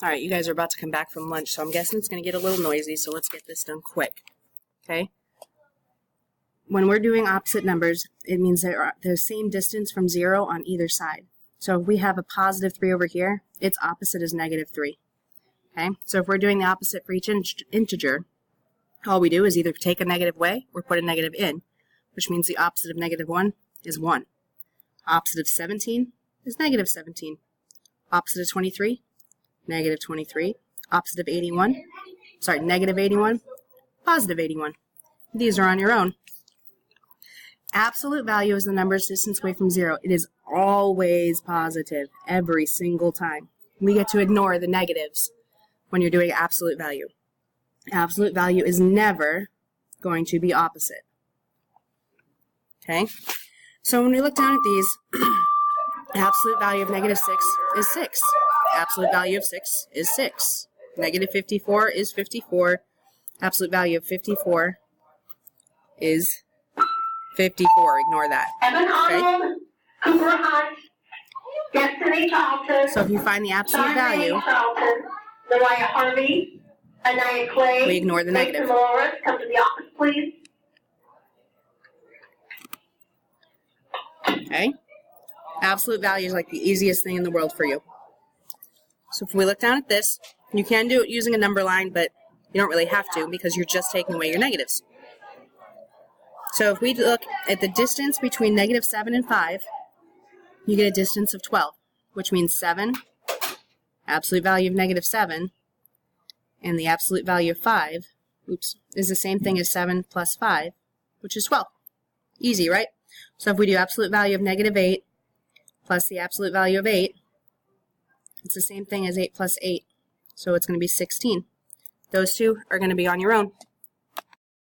All right, you guys are about to come back from lunch, so I'm guessing it's going to get a little noisy, so let's get this done quick. Okay? When we're doing opposite numbers, it means they're the same distance from 0 on either side. So if we have a positive 3 over here, its opposite is negative 3. Okay? So if we're doing the opposite for each integer, all we do is either take a negative away or put a negative in, which means the opposite of negative 1 is 1. Opposite of 17 is negative 17. Opposite of 23, negative 23. Opposite of 81, negative 81, positive 81. These are on your own. Absolute value is the number's distance away from 0. It is always positive every single time. We get to ignore the negatives when you're doing absolute value. Absolute value is never going to be opposite. Okay? So when we look down at these, absolute value of negative 6 is 6. Absolute value of 6 is 6. Negative 54 is 54. Absolute value of 54 is 54. Ignore that. Okay? Cooper Hunt, Destiny Charlton. So if you find the absolute value, Charlton, Mariah Harvey, Anaya Clay, we ignore the negative. Lawrence, come to the office, please. Okay? Absolute value is like the easiest thing in the world for you. So if we look down at this, you can do it using a number line, but you don't really have to because you're just taking away your negatives. So if we look at the distance between negative 7 and 5, you get a distance of 12, which means 7, absolute value of negative 7, and the absolute value of 5, is the same thing as 7 plus 5, which is 12. Easy, right? So if we do absolute value of negative 8 plus the absolute value of 8, it's the same thing as 8 plus 8, so it's going to be 16. Those two are going to be on your own.